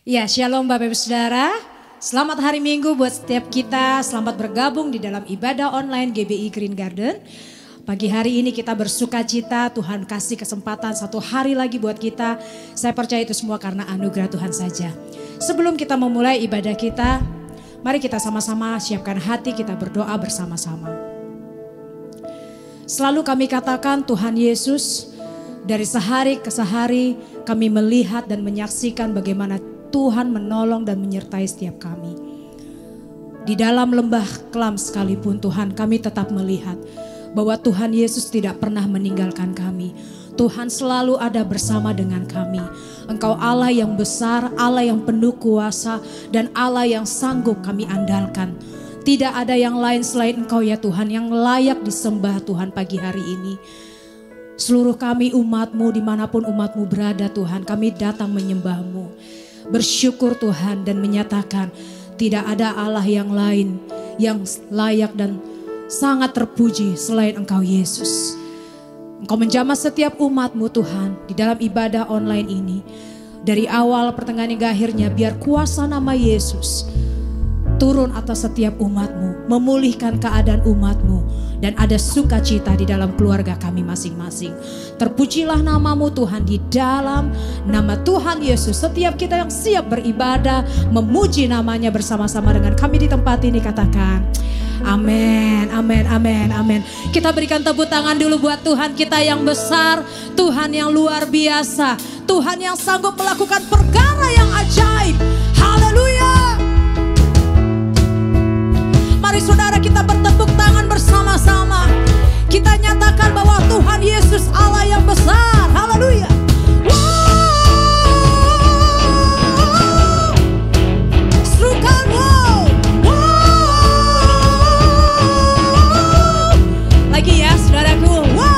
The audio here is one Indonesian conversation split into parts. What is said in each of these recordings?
Ya, shalom Bapak Ibu Saudara. Selamat hari Minggu buat setiap kita. Selamat bergabung di dalam ibadah online GBI Green Garden. Pagi hari ini kita bersuka cita, Tuhan kasih kesempatan satu hari lagi buat kita. Saya percaya itu semua karena anugerah Tuhan saja. Sebelum kita memulai ibadah kita, mari kita sama-sama siapkan hati, kita berdoa bersama-sama. Selalu kami katakan Tuhan Yesus, dari sehari ke sehari kami melihat dan menyaksikan bagaimana Tuhan menolong dan menyertai setiap kami. Di dalam lembah kelam sekalipun Tuhan, kami tetap melihat bahwa Tuhan Yesus tidak pernah meninggalkan kami. Tuhan selalu ada bersama dengan kami. Engkau Allah yang besar, Allah yang penuh kuasa, dan Allah yang sanggup kami andalkan. Tidak ada yang lain selain Engkau ya Tuhan yang layak disembah Tuhan pagi hari ini. Seluruh kami umat-Mu dimanapun umat-Mu berada Tuhan, kami datang menyembah-Mu. Bersyukur Tuhan dan menyatakan tidak ada Allah yang lain yang layak dan sangat terpuji selain Engkau Yesus. Engkau menjamah setiap umat-Mu Tuhan di dalam ibadah online ini. Dari awal pertengahan hingga akhirnya biar kuasa nama Yesus turun atas setiap umat-Mu, memulihkan keadaan umat-Mu. Dan ada sukacita di dalam keluarga kami masing-masing. Terpujilah nama-Mu Tuhan di dalam nama Tuhan Yesus. Setiap kita yang siap beribadah, memuji namanya bersama-sama dengan kami di tempat ini katakan amin, amin, amin, amin. Kita berikan tepuk tangan dulu buat Tuhan kita yang besar, Tuhan yang luar biasa, Tuhan yang sanggup melakukan perkara yang ajaib. Haleluya. Mari saudara kita bertepuk tangan bersama-sama. Kita nyatakan bahwa Tuhan Yesus Allah yang besar. Haleluya. Serukan wow. Lagi ya saudaraku. Wow.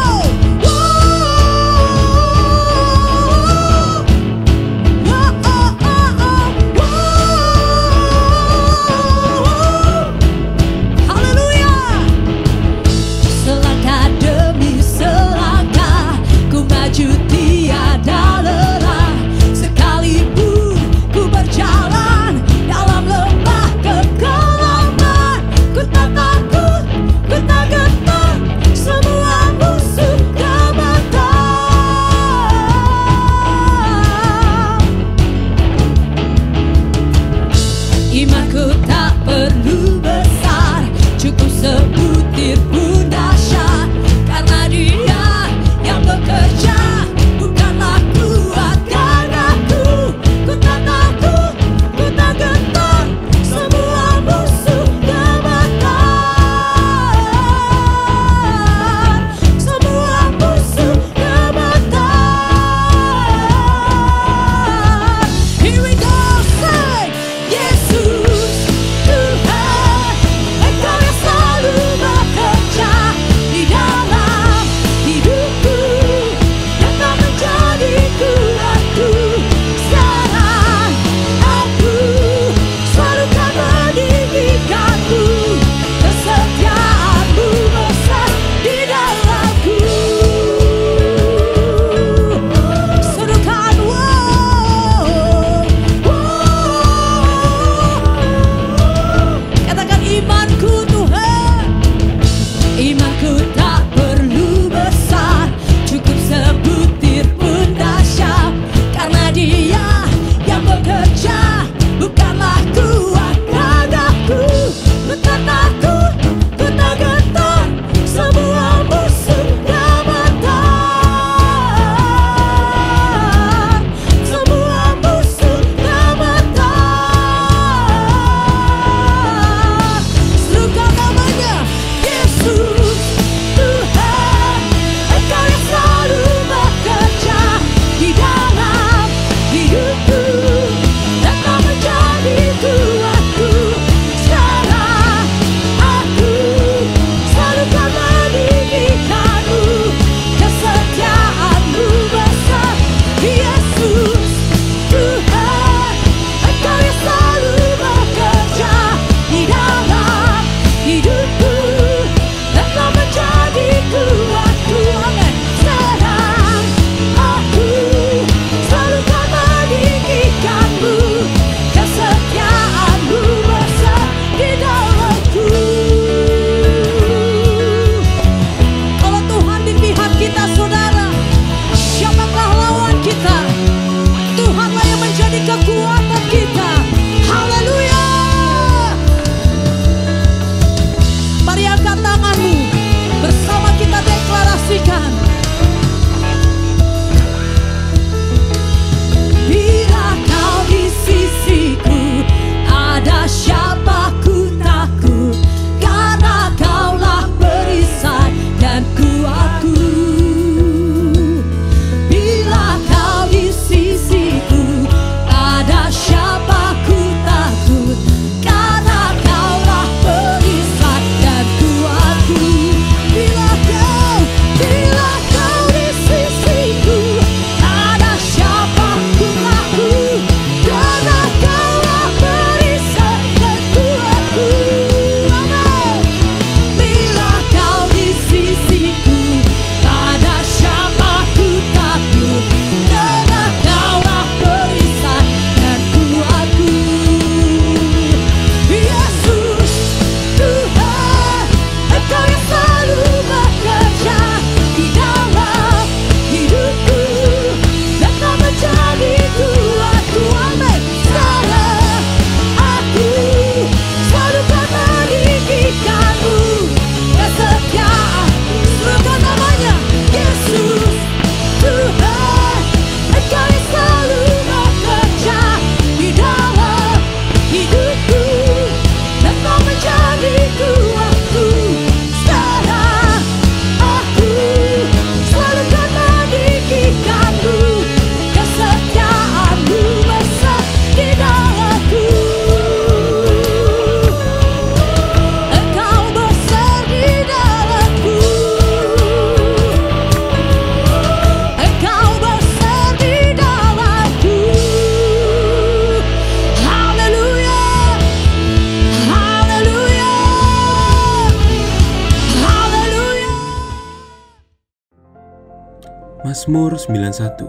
Mazmur 91.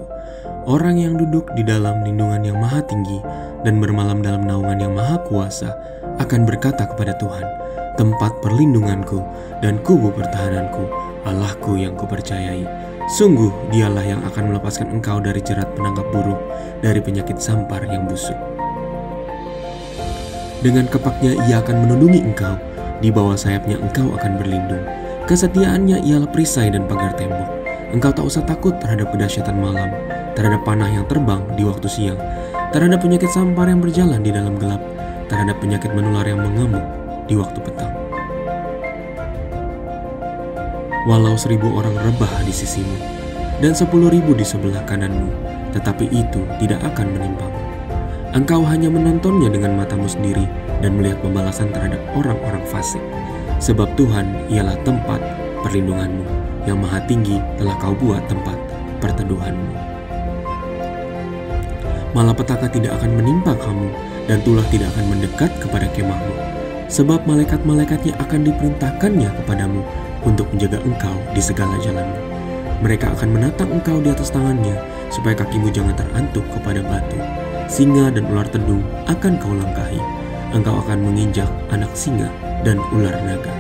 Orang yang duduk di dalam lindungan yang maha tinggi dan bermalam dalam naungan yang maha kuasa akan berkata kepada Tuhan, tempat perlindunganku dan kubu pertahananku, Allahku yang kupercayai. Sungguh dialah yang akan melepaskan engkau dari jerat penangkap burung, dari penyakit sampar yang busuk. Dengan kepaknya ia akan melindungi engkau, di bawah sayapnya engkau akan berlindung. Kesetiaannya ialah perisai dan pagar tembok. Engkau tak usah takut terhadap kedahsyatan malam, terhadap panah yang terbang di waktu siang, terhadap penyakit sampar yang berjalan di dalam gelap, terhadap penyakit menular yang mengamuk di waktu petang. Walau 1.000 orang rebah di sisimu dan 10.000 di sebelah kananmu, tetapi itu tidak akan menimpamu. Engkau hanya menontonnya dengan matamu sendiri dan melihat pembalasan terhadap orang-orang fasik. Sebab Tuhan ialah tempat perlindunganmu, yang maha tinggi telah kau buat tempat perteduhanmu. Malapetaka tidak akan menimpa kamu, dan tulah tidak akan mendekat kepada kemahmu. Sebab malaikat-malaikatnya akan diperintahkannya kepadamu untuk menjaga engkau di segala jalanmu. Mereka akan menatang engkau di atas tangannya, supaya kakimu jangan terantuk kepada batu. Singa dan ular tedung akan kau langkahi. Engkau akan menginjak anak singa dan ular naga.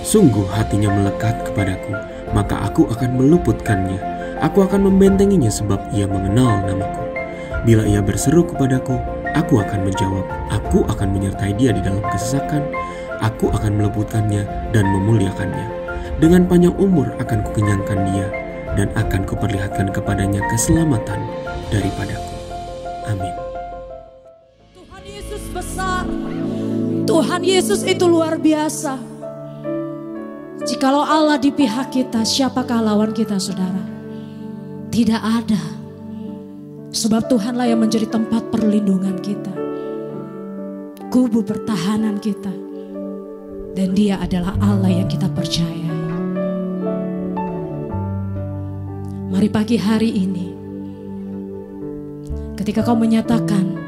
Sungguh hatinya melekat kepadaku, maka aku akan meluputkannya. Aku akan membentenginya sebab ia mengenal namaku. Bila ia berseru kepadaku, aku akan menjawab. Aku akan menyertai dia di dalam kesesakan. Aku akan meluputkannya dan memuliakannya. Dengan panjang umur akan kukenyangkan dia, dan akan kuperlihatkan kepadanya keselamatan daripadaku. Amin. Tuhan Yesus besar. Tuhan Yesus itu luar biasa. Jikalau Allah di pihak kita, siapakah lawan kita, saudara? Tidak ada. Sebab Tuhanlah yang menjadi tempat perlindungan kita, kubu pertahanan kita, dan Dia adalah Allah yang kita percayai. Mari pagi hari ini, ketika kau menyatakan,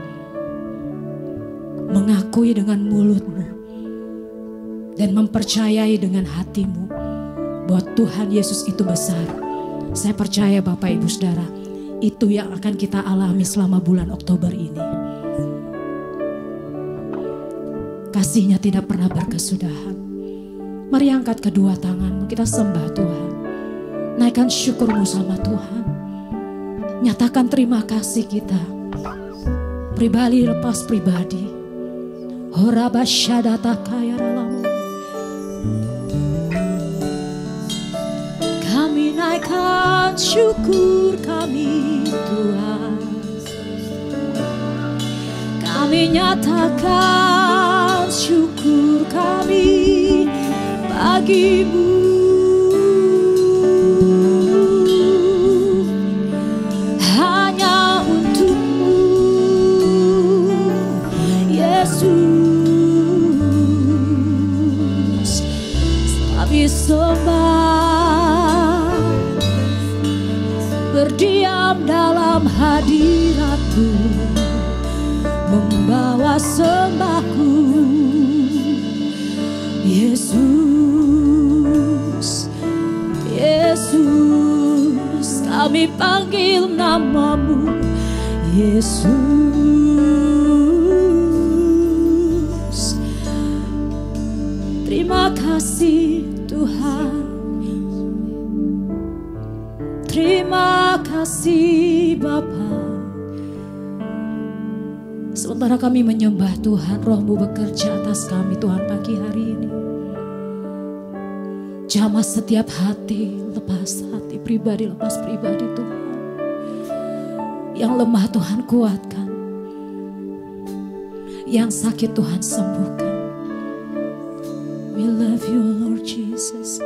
mengakui dengan mulutmu, dan mempercayai dengan hatimu bahwa Tuhan Yesus itu besar. Saya percaya Bapak Ibu Saudara, itu yang akan kita alami selama bulan Oktober ini. Kasih-Nya tidak pernah berkesudahan. Mari angkat kedua tanganmu, kita sembah Tuhan. Naikkan syukurmu sama Tuhan. Nyatakan terima kasih kita. Pribadi lepas pribadi. Horabashadata kaya ralamu. Kami naikkan syukur kami Tuhan. Kami nyatakan syukur kami bagimu. Hanya untukmu Yesus kami sembah, berdiam dalam hadirat-Mu, membawa sembahku Yesus, Yesus, kami panggil namamu Yesus. Terima kasih Tuhan, terima kasih Bapa. Sementara kami menyembah Tuhan, Roh-Mu bekerja atas kami Tuhan pagi hari ini. Jamah setiap hati, lepas hati pribadi, lepas pribadi Tuhan. Yang lemah Tuhan kuatkan, yang sakit Tuhan sembuhkan. We love you Lord Jesus.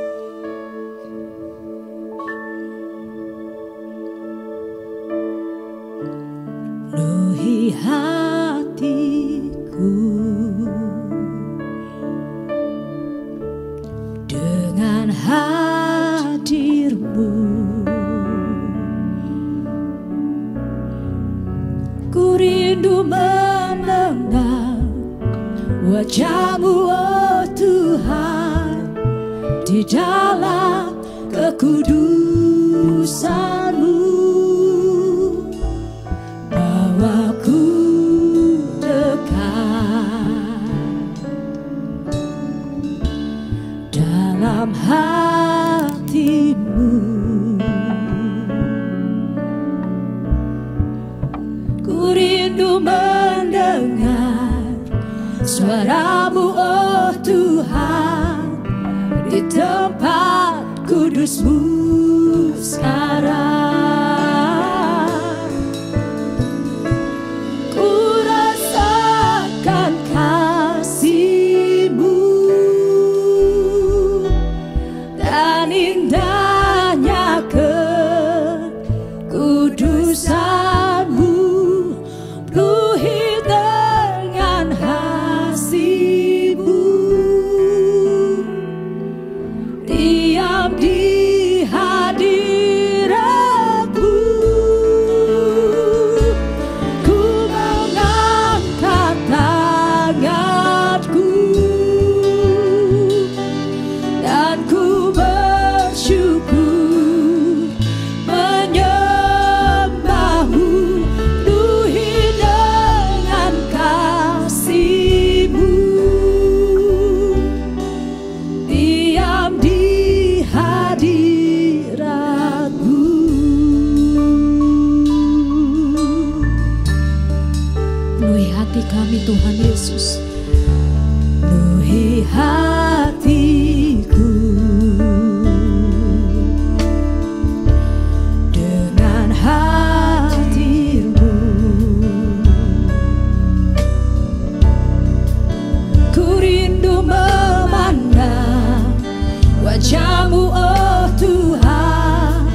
Penuhi hatiku dengan hadir-Mu. Ku rindu mengenal wajah-Mu oh Tuhan. di dalam kekudusan-Mu, bawaku dekat dalam hati-Mu. Ku rindu mendengar suara-Mu, oh Tuhan, di tempat kudus-Mu sekarang. Ku rasakan kasih-Mu dan indahnya kekudusan-Mu, penuhi dengan kasih-Mu, diam di hadirat-Mu. Ku mengangkat tanganku dan ku bersyukur menyembah-Mu, penuhi dengan kasih-Mu, diam di hadirat-Mu. Penuhi hati kami Tuhan Yesus, penuhi hatiku dengan hadir-Mu. Ku rindu memandang wajah-Mu, oh Tuhan,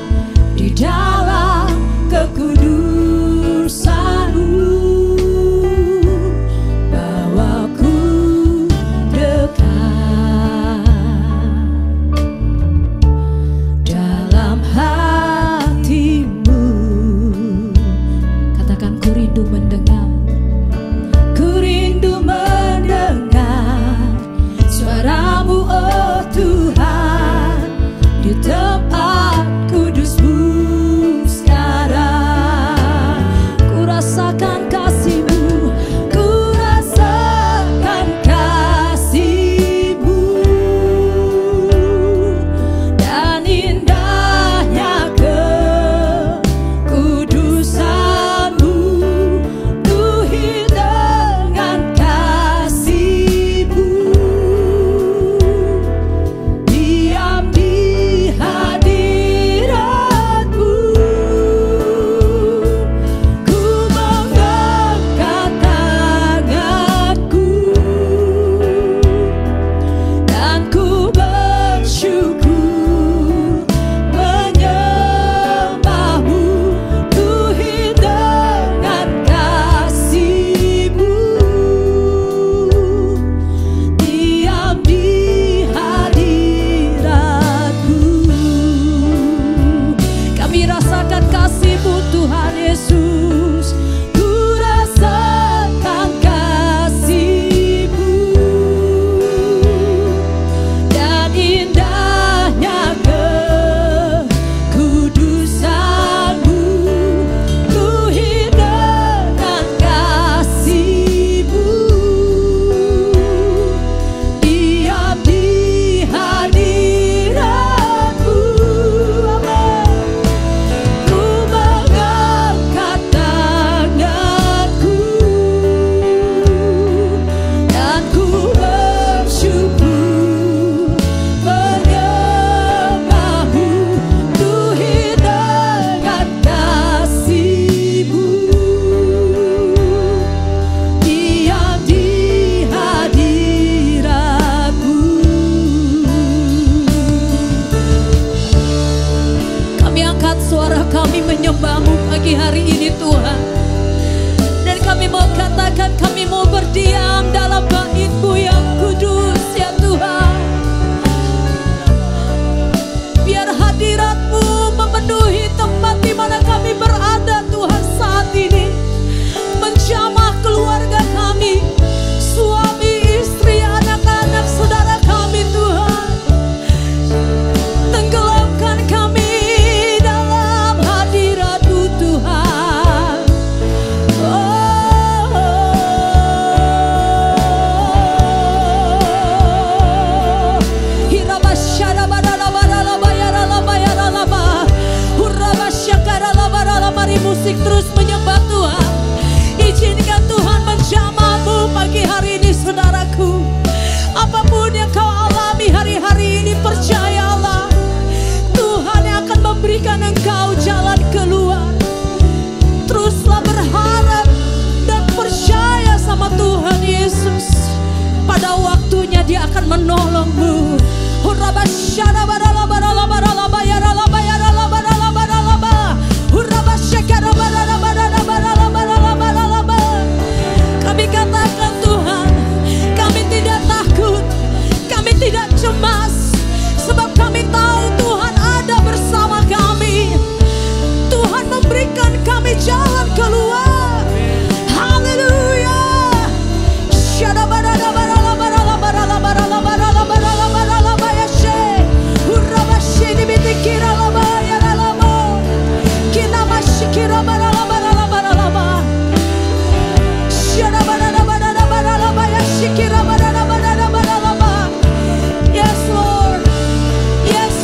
di dalam kekudusan-Mu, bawaku dekat waktunya Dia akan menolongmu. Kami katakan Tuhan, kami tidak takut, kami tidak cemas, sebab kami tahu Tuhan ada bersama kami. Tuhan memberikan kami jalan keluar. Haleluya. Yes Lord, yes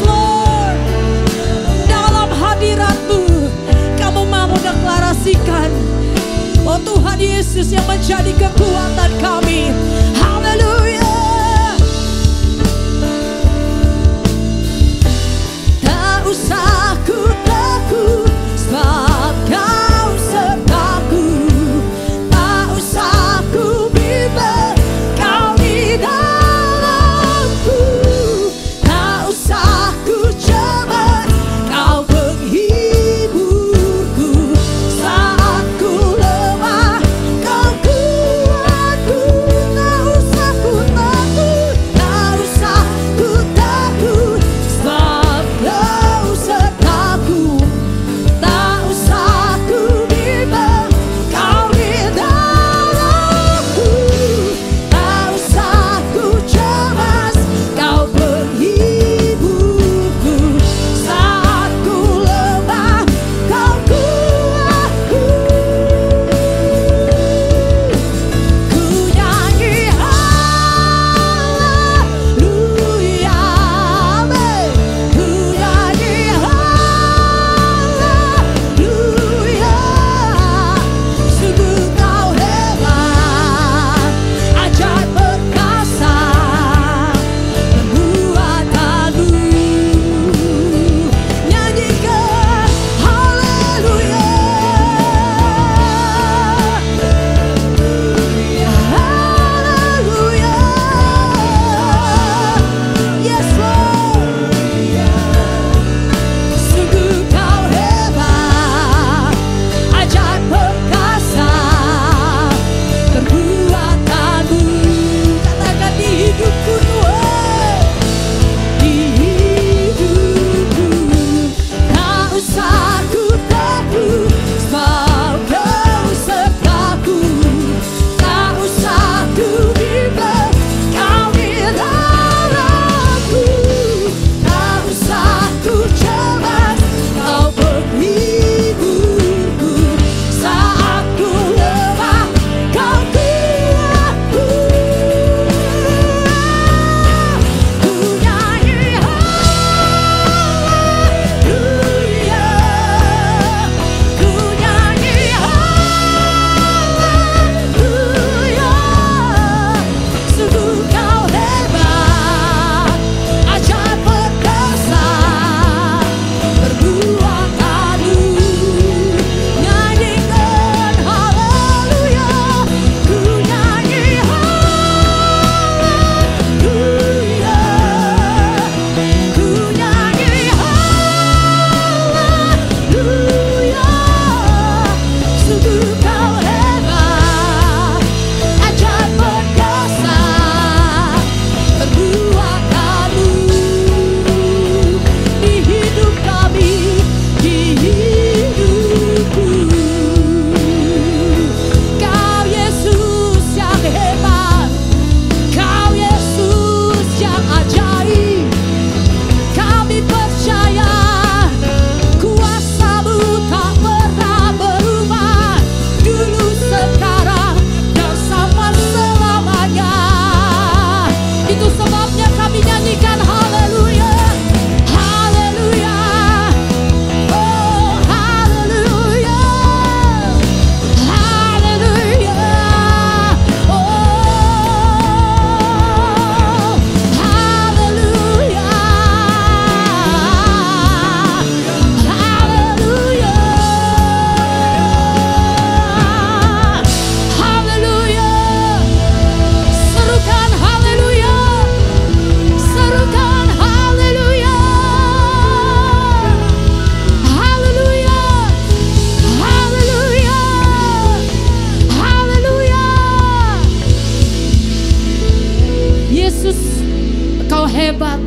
hebat.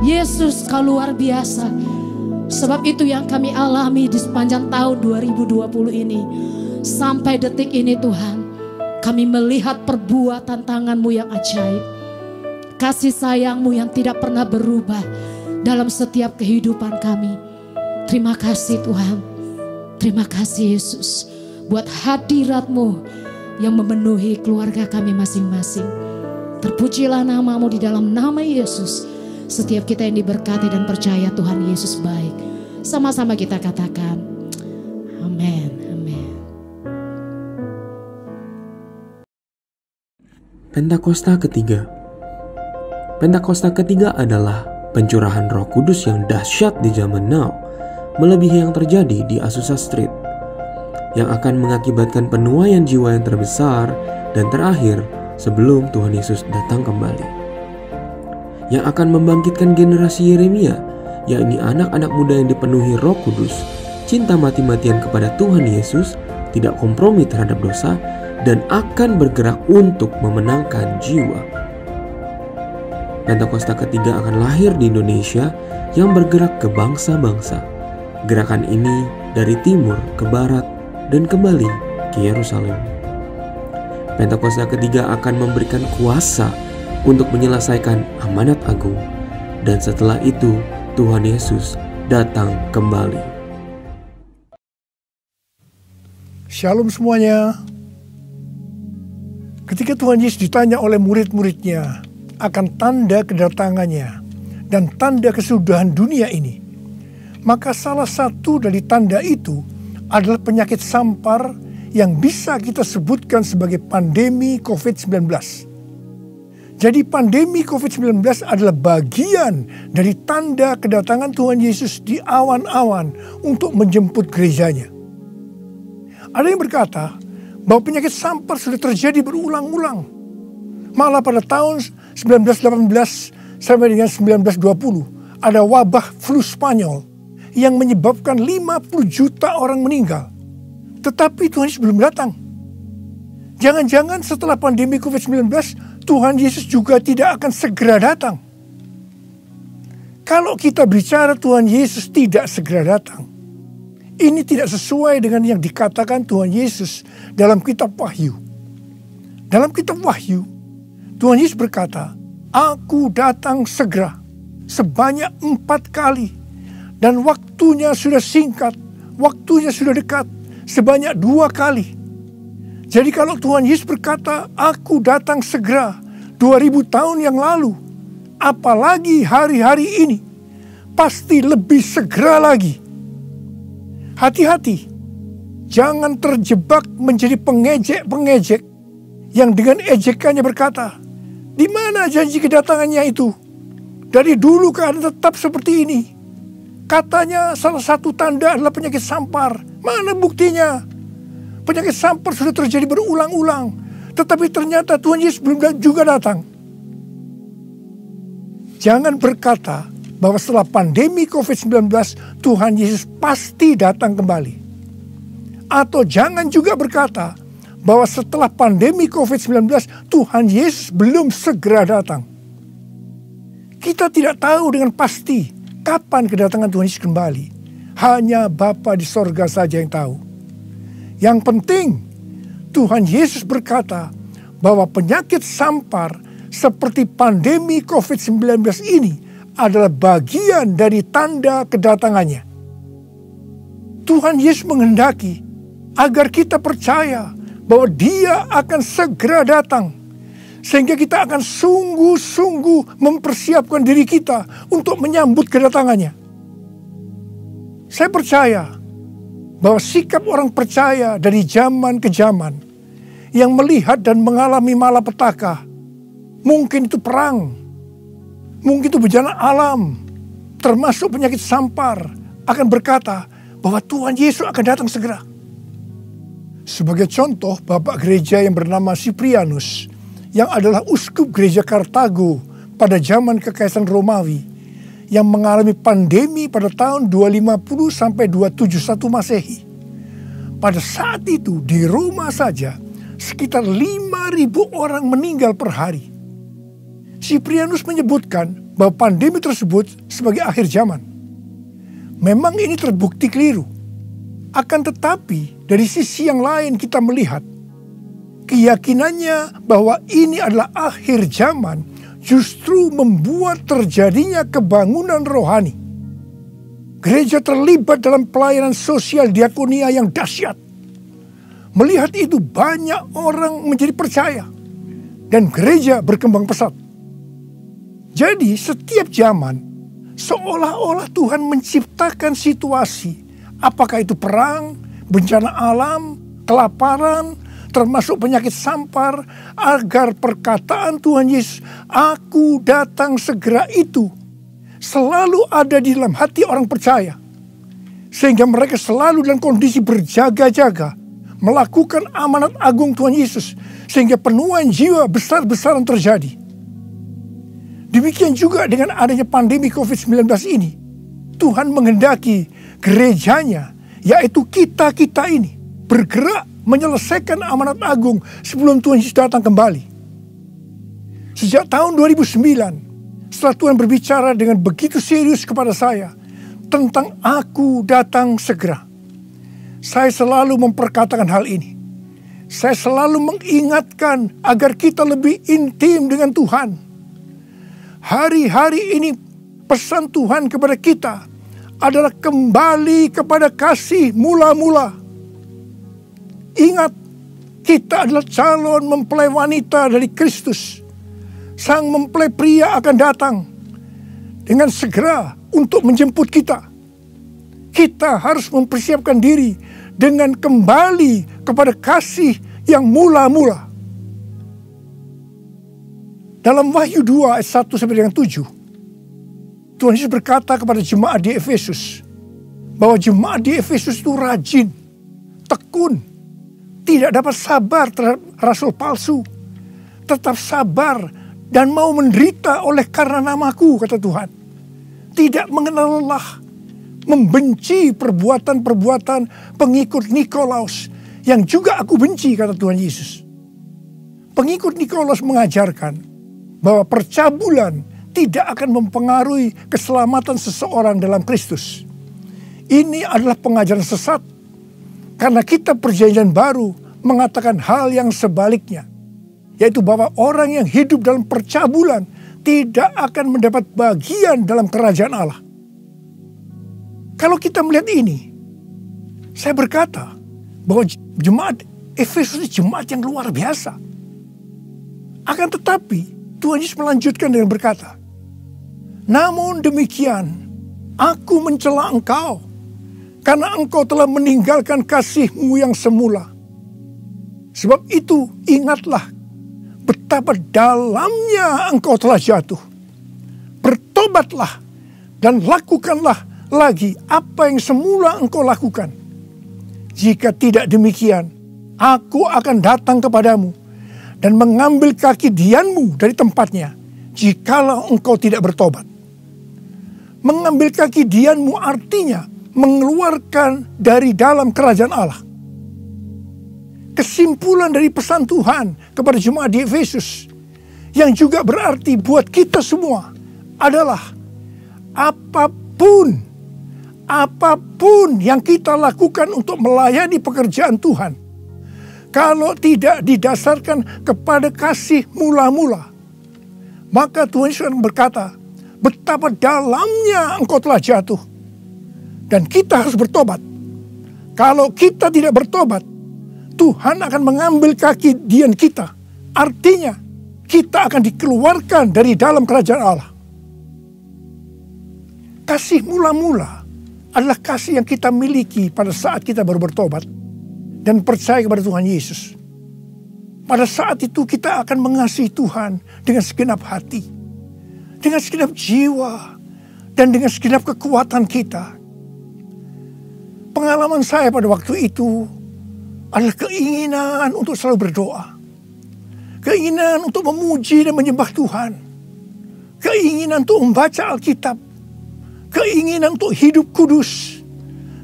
Yesus, Kau luar biasa. Sebab itu yang kami alami di sepanjang tahun 2020 ini. Sampai detik ini Tuhan, kami melihat perbuatan tangan-Mu yang ajaib. Kasih sayang-Mu yang tidak pernah berubah dalam setiap kehidupan kami. Terima kasih Tuhan. Terima kasih Yesus. Buat hadirat-Mu yang memenuhi keluarga kami masing-masing. Terpujilah nama-Mu di dalam nama Yesus. Setiap kita yang diberkati dan percaya Tuhan Yesus baik. Sama-sama kita katakan, amin, amin. Pentakosta ketiga. Pentakosta ketiga adalah pencurahan Roh Kudus yang dahsyat di zaman now, melebihi yang terjadi di Azusa Street, yang akan mengakibatkan penuaian jiwa yang terbesar dan terakhir sebelum Tuhan Yesus datang kembali. Yang akan membangkitkan generasi Yeremia, yakni anak-anak muda yang dipenuhi Roh Kudus, cinta mati-matian kepada Tuhan Yesus, tidak kompromi terhadap dosa, dan akan bergerak untuk memenangkan jiwa. Pentakosta ketiga akan lahir di Indonesia yang bergerak ke bangsa-bangsa. Gerakan ini dari timur ke barat dan kembali ke Yerusalem. Pentakosta ketiga akan memberikan kuasa untuk menyelesaikan amanat agung, dan setelah itu Tuhan Yesus datang kembali. Shalom semuanya. Ketika Tuhan Yesus ditanya oleh murid-muridnya akan tanda kedatangannya dan tanda kesudahan dunia ini, maka salah satu dari tanda itu adalah penyakit sampar yang bisa kita sebutkan sebagai pandemi COVID-19. Jadi pandemi COVID-19 adalah bagian dari tanda kedatangan Tuhan Yesus di awan-awan untuk menjemput gerejanya. Ada yang berkata bahwa penyakit sampar sudah terjadi berulang-ulang. Malah pada tahun 1918 sampai dengan 1920 ada wabah flu Spanyol yang menyebabkan 50 juta orang meninggal. Tetapi Tuhan Yesus belum datang. Jangan-jangan setelah pandemi COVID-19 Tuhan Yesus juga tidak akan segera datang. Kalau kita bicara Tuhan Yesus tidak segera datang, ini tidak sesuai dengan yang dikatakan Tuhan Yesus dalam kitab Wahyu. Dalam kitab Wahyu, Tuhan Yesus berkata, "Aku datang segera sebanyak 4 kali, dan waktunya sudah singkat, waktunya sudah dekat sebanyak 2 kali." Jadi kalau Tuhan Yesus berkata, "Aku datang segera" 2000 tahun yang lalu, apalagi hari-hari ini, pasti lebih segera lagi. Hati-hati, jangan terjebak menjadi pengejek-pengejek yang dengan ejekannya berkata, "Di mana janji kedatangannya itu? Dari dulu keadaan tetap seperti ini. Katanya salah satu tanda adalah penyakit sampar. Mana buktinya? Penyakit sampar sudah terjadi berulang-ulang, tetapi ternyata Tuhan Yesus belum juga datang." Jangan berkata bahwa setelah pandemi COVID-19 Tuhan Yesus pasti datang kembali. Atau jangan juga berkata bahwa setelah pandemi COVID-19 Tuhan Yesus belum segera datang. Kita tidak tahu dengan pasti kapan kedatangan Tuhan Yesus kembali. Hanya Bapa di sorga saja yang tahu. Yang penting Tuhan Yesus berkata bahwa penyakit sampar seperti pandemi COVID-19 ini adalah bagian dari tanda kedatangannya. Tuhan Yesus menghendaki agar kita percaya bahwa Dia akan segera datang, sehingga kita akan sungguh-sungguh mempersiapkan diri kita untuk menyambut kedatangannya. Saya percaya bahwa sikap orang percaya dari zaman ke zaman yang melihat dan mengalami malapetaka, mungkin itu perang, mungkin itu bencana alam, termasuk penyakit sampar, akan berkata bahwa Tuhan Yesus akan datang segera. Sebagai contoh, Bapak Gereja yang bernama Siprianus, yang adalah uskup gereja Kartago pada zaman Kekaisaran Romawi, yang mengalami pandemi pada tahun 250 sampai 271 Masehi. Pada saat itu di Roma saja sekitar 5.000 orang meninggal per hari. Siprianus menyebutkan bahwa pandemi tersebut sebagai akhir zaman. Memang ini terbukti keliru. Akan tetapi dari sisi yang lain kita melihat keyakinannya bahwa ini adalah akhir zaman justru membuat terjadinya kebangunan rohani. Gereja terlibat dalam pelayanan sosial diakonia yang dahsyat. Melihat itu banyak orang menjadi percaya dan gereja berkembang pesat. Jadi setiap zaman seolah-olah Tuhan menciptakan situasi, apakah itu perang, bencana alam, kelaparan, termasuk penyakit sampar, agar perkataan Tuhan Yesus, "Aku datang segera" itu selalu ada di dalam hati orang percaya. Sehingga mereka selalu dalam kondisi berjaga-jaga, melakukan amanat agung Tuhan Yesus, sehingga penuaian jiwa besar-besaran terjadi. Demikian juga dengan adanya pandemi COVID-19 ini, Tuhan menghendaki gerejanya, yaitu kita-kita ini, bergerak menyelesaikan amanat agung sebelum Tuhan Yesus datang kembali. Sejak tahun 2009, setelah Tuhan berbicara dengan begitu serius kepada saya tentang "Aku datang segera", saya selalu memperkatakan hal ini. Saya selalu mengingatkan agar kita lebih intim dengan Tuhan. Hari-hari ini pesan Tuhan kepada kita adalah kembali kepada kasih mula-mula. Ingat, kita adalah calon mempelai wanita dari Kristus. Sang mempelai pria akan datang dengan segera untuk menjemput kita. Kita harus mempersiapkan diri dengan kembali kepada kasih yang mula-mula. Dalam Wahyu 2 ayat 1 sampai dengan 7, Tuhan Yesus berkata kepada jemaat di Efesus bahwa jemaat di Efesus itu rajin, tekun, tidak dapat sabar terhadap rasul palsu, tetap sabar dan mau menderita oleh karena namaku, kata Tuhan. Tidak mengenal lelah, membenci perbuatan-perbuatan pengikut Nikolaus yang juga aku benci, kata Tuhan Yesus. Pengikut Nikolaus mengajarkan bahwa percabulan tidak akan mempengaruhi keselamatan seseorang dalam Kristus. Ini adalah pengajaran sesat, karena kitab Perjanjian Baru mengatakan hal yang sebaliknya, yaitu bahwa orang yang hidup dalam percabulan tidak akan mendapat bagian dalam kerajaan Allah. Kalau kita melihat ini, saya berkata bahwa jemaat Efesus ini jemaat yang luar biasa. Akan tetapi Tuhan Yesus melanjutkan dengan berkata, "Namun demikian, aku mencela engkau, karena engkau telah meninggalkan kasih-Mu yang semula. Sebab itu ingatlah betapa dalamnya engkau telah jatuh. Bertobatlah dan lakukanlah lagi apa yang semula engkau lakukan. Jika tidak demikian, aku akan datang kepadamu dan mengambil kaki dianmu dari tempatnya, jikalau engkau tidak bertobat." Mengambil kaki dianmu artinya mengeluarkan dari dalam kerajaan Allah. Kesimpulan dari pesan Tuhan kepada jemaat di Efesus, yang juga berarti buat kita semua, adalah apapun yang kita lakukan untuk melayani pekerjaan Tuhan, kalau tidak didasarkan kepada kasih mula-mula, maka Tuhan Yesus berkata, betapa dalamnya engkau telah jatuh. Dan kita harus bertobat. Kalau kita tidak bertobat, Tuhan akan mengambil kaki dian kita. Artinya, kita akan dikeluarkan dari dalam kerajaan Allah. Kasih mula-mula adalah kasih yang kita miliki pada saat kita baru bertobat dan percaya kepada Tuhan Yesus. Pada saat itu kita akan mengasihi Tuhan dengan segenap hati, dengan segenap jiwa, dan dengan segenap kekuatan kita. Pengalaman saya pada waktu itu adalah keinginan untuk selalu berdoa, keinginan untuk memuji dan menyembah Tuhan, keinginan untuk membaca Alkitab, keinginan untuk hidup kudus,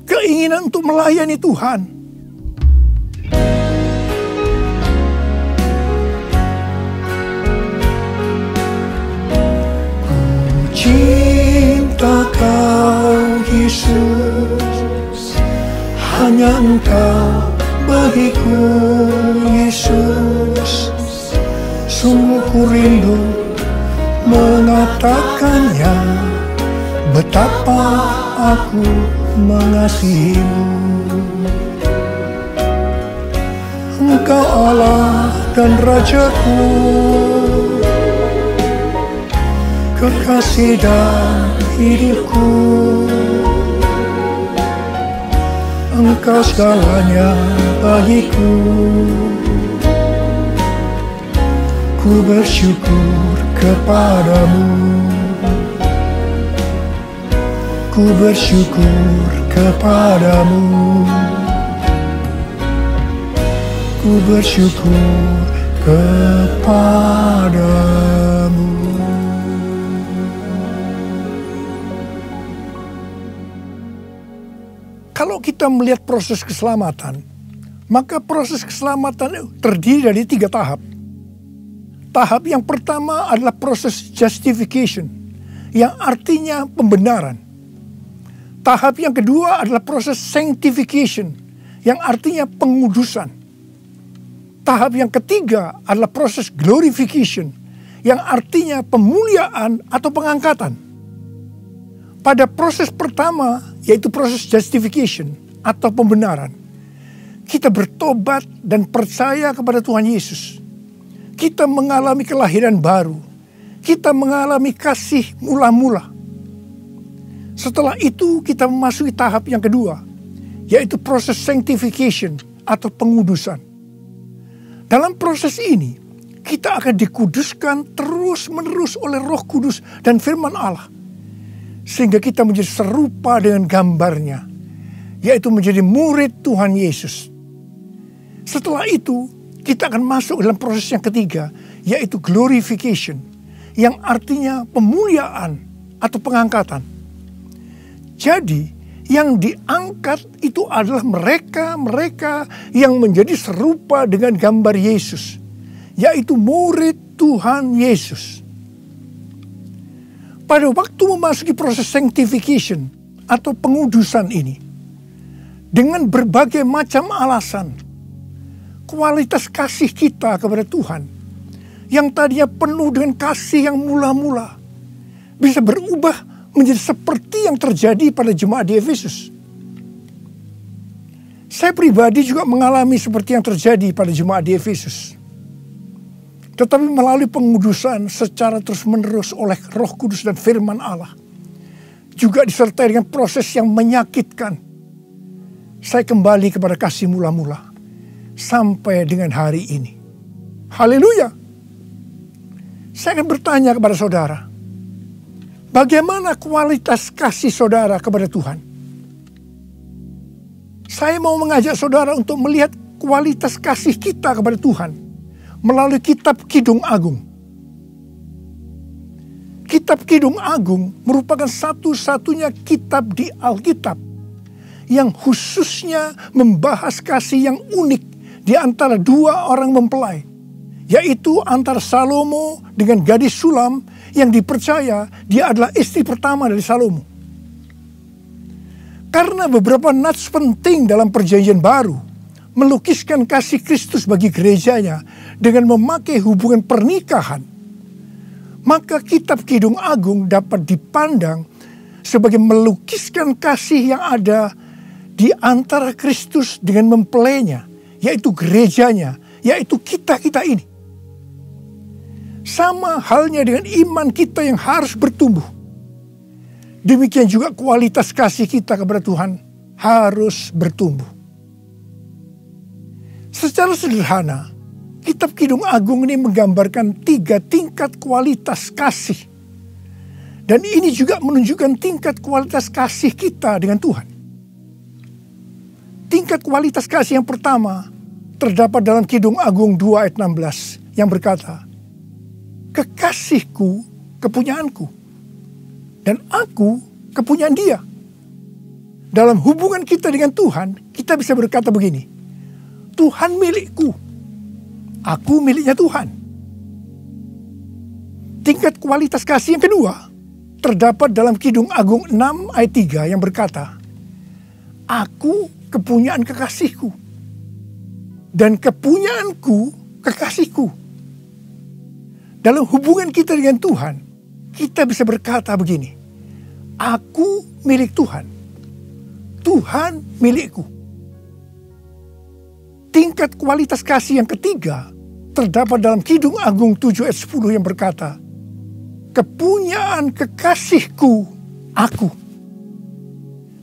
keinginan untuk melayani Tuhan. hanya Engkau bagiku, Yesus. Sungguh ku rindu mengatakannya, betapa aku mengasihimu. Engkau Allah dan Rajaku, kekasih dan hidupku. Engkau segalanya bagiku. Ku bersyukur kepadamu. Ku bersyukur kepadamu. Ku bersyukur kepadamu. Kalau kita melihat proses keselamatan, maka proses keselamatan terdiri dari 3 tahap. Tahap yang pertama adalah proses justification, yang artinya pembenaran. Tahap yang kedua adalah proses sanctification, yang artinya pengudusan. Tahap yang ketiga adalah proses glorification, yang artinya pemuliaan atau pengangkatan. Pada proses pertama, yaitu proses justification atau pembenaran, kita bertobat dan percaya kepada Tuhan Yesus. Kita mengalami kelahiran baru. Kita mengalami kasih mula-mula. Setelah itu kita memasuki tahap yang kedua, yaitu proses sanctification atau pengudusan. Dalam proses ini, kita akan dikuduskan terus-menerus oleh Roh Kudus dan firman Allah. Sehingga kita menjadi serupa dengan gambarnya, yaitu menjadi murid Tuhan Yesus. Setelah itu, kita akan masuk dalam proses yang ketiga, yaitu glorification, yang artinya pemuliaan atau pengangkatan. Jadi, yang diangkat itu adalah mereka yang menjadi serupa dengan gambar Yesus, yaitu murid Tuhan Yesus. Pada waktu memasuki proses sanctification atau pengudusan ini, dengan berbagai macam alasan, kualitas kasih kita kepada Tuhan, yang tadinya penuh dengan kasih yang mula-mula, bisa berubah menjadi seperti yang terjadi pada jemaat di Efesus. Saya pribadi juga mengalami seperti yang terjadi pada jemaat di Efesus. Tetapi melalui pengudusan secara terus-menerus oleh Roh Kudus dan firman Allah, juga disertai dengan proses yang menyakitkan, saya kembali kepada kasih mula-mula sampai dengan hari ini. Haleluya. Saya akan bertanya kepada saudara, bagaimana kualitas kasih saudara kepada Tuhan? Saya mau mengajak saudara untuk melihat kualitas kasih kita kepada Tuhan melalui kitab Kidung Agung. Kitab Kidung Agung merupakan satu-satunya kitab di Alkitab yang khususnya membahas kasih yang unik di antara 2 orang mempelai, yaitu antara Salomo dengan gadis Sulam yang dipercaya dia adalah istri pertama dari Salomo. Karena beberapa nats penting dalam Perjanjian Baru melukiskan kasih Kristus bagi gerejanya dengan memakai hubungan pernikahan, maka kitab Kidung Agung dapat dipandang sebagai melukiskan kasih yang ada di antara Kristus dengan mempelainya, yaitu gerejanya, yaitu kita-kita ini. Sama halnya dengan iman kita yang harus bertumbuh, demikian juga kualitas kasih kita kepada Tuhan harus bertumbuh. Secara sederhana, kitab Kidung Agung ini menggambarkan 3 tingkat kualitas kasih. Dan ini juga menunjukkan tingkat kualitas kasih kita dengan Tuhan. Tingkat kualitas kasih yang pertama terdapat dalam Kidung Agung 2 ayat 16 yang berkata, kekasihku kepunyaanku, dan aku kepunyaan dia. Dalam hubungan kita dengan Tuhan, kita bisa berkata begini, Tuhan milikku, aku miliknya Tuhan. Tingkat kualitas kasih yang kedua terdapat dalam Kidung Agung 6 ayat 3 yang berkata, aku kepunyaan kekasihku. Dan kepunyaanku kekasihku. Dalam hubungan kita dengan Tuhan, kita bisa berkata begini, aku milik Tuhan, Tuhan milikku. Tingkat kualitas kasih yang ketiga terdapat dalam Kidung Agung 7 ayat 10 yang berkata, kepunyaan kekasihku aku.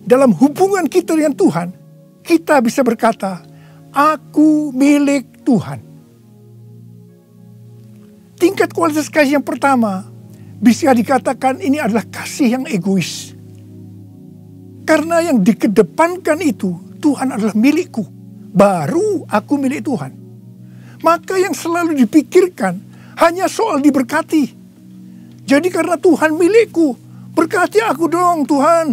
Dalam hubungan kita dengan Tuhan, kita bisa berkata, aku milik Tuhan. Tingkat kualitas kasih yang pertama bisa dikatakan ini adalah kasih yang egois. Karena yang dikedepankan itu, Tuhan adalah milikku, baru aku milik Tuhan. Maka yang selalu dipikirkan hanya soal diberkati. Jadi karena Tuhan milikku, berkati aku dong Tuhan.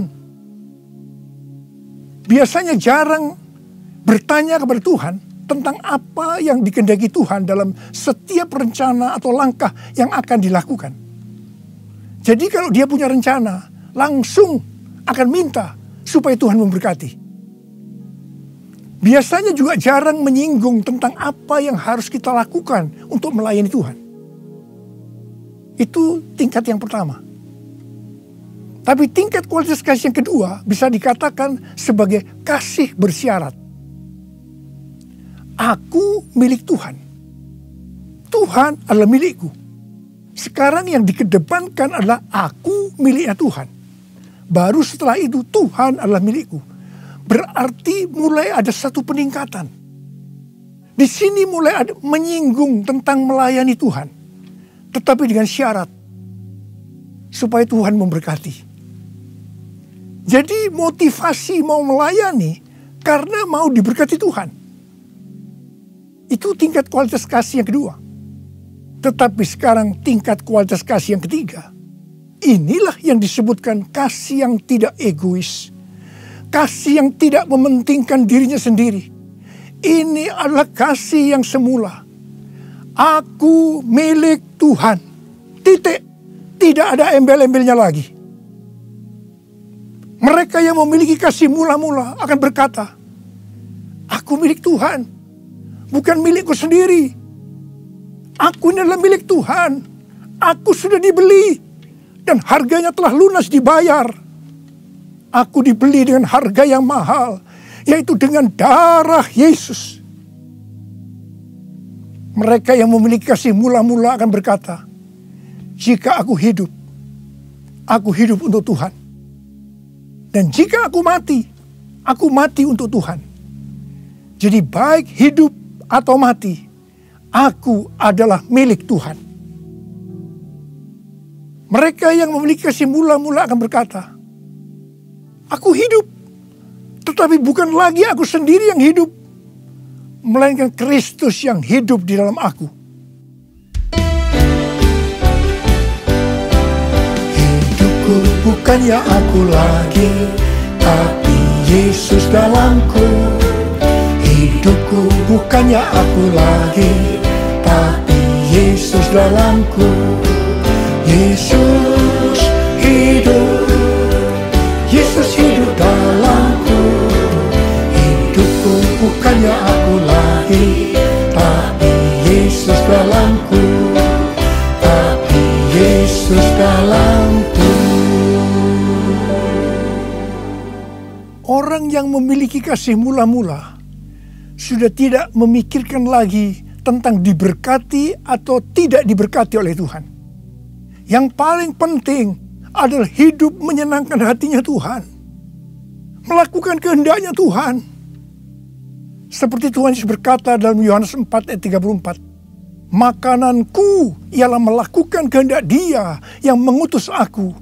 Biasanya jarang bertanya kepada Tuhan tentang apa yang dikehendaki Tuhan dalam setiap rencana atau langkah yang akan dilakukan. Jadi kalau dia punya rencana, langsung akan minta supaya Tuhan memberkati. Biasanya juga jarang menyinggung tentang apa yang harus kita lakukan untuk melayani Tuhan. Itu tingkat yang pertama. Tapi tingkat kualitas kasih yang kedua bisa dikatakan sebagai kasih bersyarat. Aku milik Tuhan. Tuhan adalah milikku. Sekarang yang dikedepankan adalah aku miliknya Tuhan. Baru setelah itu Tuhan adalah milikku. Berarti mulai ada satu peningkatan. Di sini mulai ada menyinggung tentang melayani Tuhan. Tetapi dengan syarat. Supaya Tuhan memberkati. Jadi motivasi mau melayani karena mau diberkati Tuhan. Itu tingkat kualitas kasih yang kedua. Tetapi sekarang tingkat kualitas kasih yang ketiga. Inilah yang disebutkan kasih yang tidak egois. Kasih yang tidak mementingkan dirinya sendiri. Ini adalah kasih yang semula. Aku milik Tuhan. Titik. Tidak ada embel-embelnya lagi. Mereka yang memiliki kasih mula-mula akan berkata, aku milik Tuhan. Bukan milikku sendiri. Aku ini adalah milik Tuhan. Aku sudah dibeli. Dan harganya telah lunas dibayar. Aku dibeli dengan harga yang mahal. Yaitu dengan darah Yesus. Mereka yang memiliki kasih mula-mula akan berkata, jika aku hidup untuk Tuhan. Dan jika aku mati untuk Tuhan. Jadi baik hidup atau mati, aku adalah milik Tuhan. Mereka yang memiliki kasih mula-mula akan berkata, aku hidup, tetapi bukan lagi aku sendiri yang hidup, melainkan Kristus yang hidup di dalam aku. Hidupku bukannya aku lagi, tapi Yesus dalamku. Hidupku bukannya aku lagi, tapi Yesus dalamku. Yesus hidup, Yesus hidup dalamku. Hidupku bukannya aku lagi, tapi Yesus dalamku. Tapi Yesus dalamku. Orang yang memiliki kasih mula-mula sudah tidak memikirkan lagi tentang diberkati atau tidak diberkati oleh Tuhan. Yang paling penting adalah hidup menyenangkan hatinya Tuhan. Melakukan kehendaknya Tuhan. Seperti Tuhan Yesus berkata dalam Yohanes 4 ayat 34. Makananku ialah melakukan kehendak Dia yang mengutus aku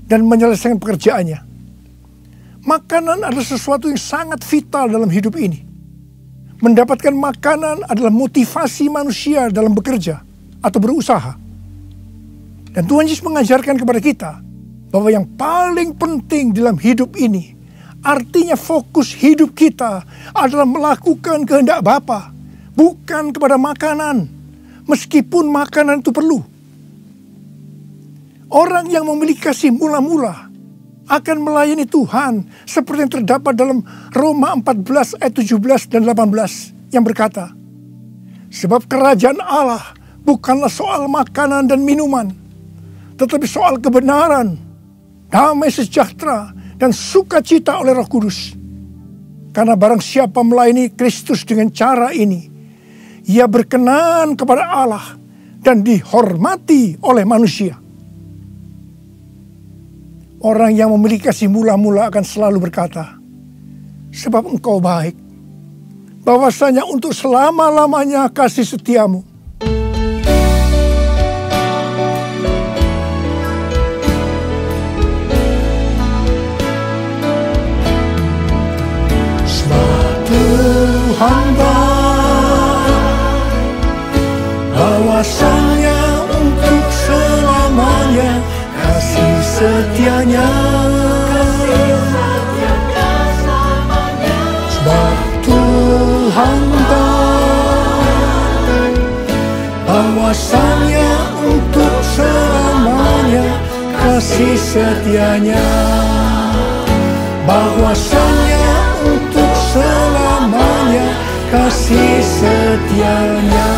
dan menyelesaikan pekerjaannya. Makanan adalah sesuatu yang sangat vital dalam hidup ini. Mendapatkan makanan adalah motivasi manusia dalam bekerja atau berusaha. Dan Tuhan Yesus mengajarkan kepada kita bahwa yang paling penting dalam hidup ini, artinya fokus hidup kita adalah melakukan kehendak Bapa, bukan kepada makanan, meskipun makanan itu perlu. Orang yang memiliki kasih mula-mula akan melayani Tuhan seperti yang terdapat dalam Roma 14 ayat 17 dan 18 yang berkata, sebab kerajaan Allah bukanlah soal makanan dan minuman, tetapi soal kebenaran, damai sejahtera, dan sukacita oleh Roh Kudus. Karena barang siapa melayani Kristus dengan cara ini, ia berkenan kepada Allah dan dihormati oleh manusia. Orang yang memiliki kasih mula-mula akan selalu berkata, sebab engkau baik, bahwasanya untuk selama-lamanya kasih setiamu. Tuhan baik, bahwasanya untuk selamanya kasih setianya. Sebab Tuhan baik, bahwasanya untuk selamanya kasih setianya. Bahwasanya untuk selamanya kasih setianya.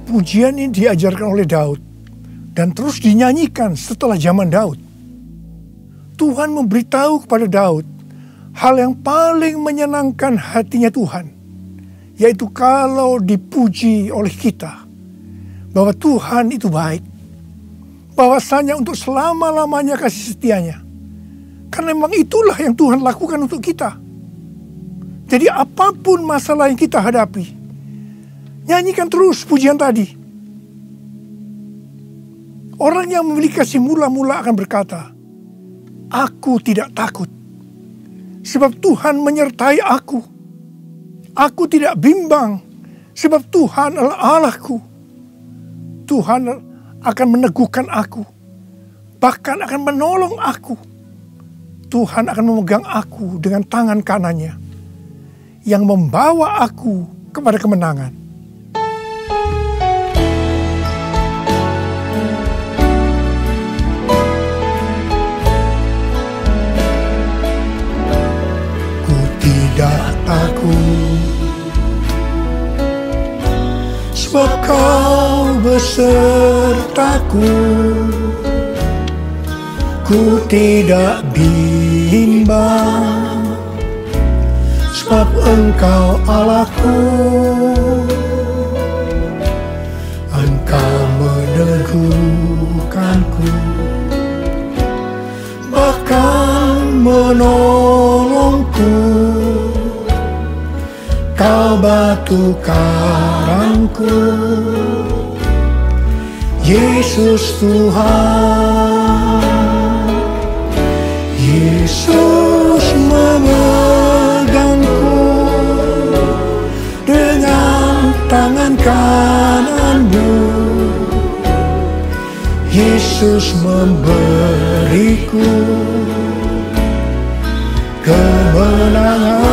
Pujian ini diajarkan oleh Daud dan terus dinyanyikan setelah zaman Daud. Tuhan memberitahu kepada Daud hal yang paling menyenangkan hatinya Tuhan, yaitu kalau dipuji oleh kita, bahwa Tuhan itu baik, bahwasanya untuk selama-lamanya kasih setianya. Karena memang itulah yang Tuhan lakukan untuk kita. Jadi apapun masalah yang kita hadapi, nyanyikan terus pujian tadi. Orang yang memiliki kasih mula-mula akan berkata, aku tidak takut, sebab Tuhan menyertai aku. Aku tidak bimbang, sebab Tuhan adalah Allahku. Tuhan akan meneguhkan aku, bahkan akan menolong aku. Tuhan akan memegang aku dengan tangan kanannya, yang membawa aku kepada kemenangan. Ku tidak takut, sebab Kau besertaku. Ku tidak bimbang, sebab Engkau Allahku. Engkau meneguhkanku, bahkan menolongku. Kau batu karangku, Yesus Tuhan. Yesus memegangku dengan tangan kanan-Mu. Yesus memberiku kemenangan.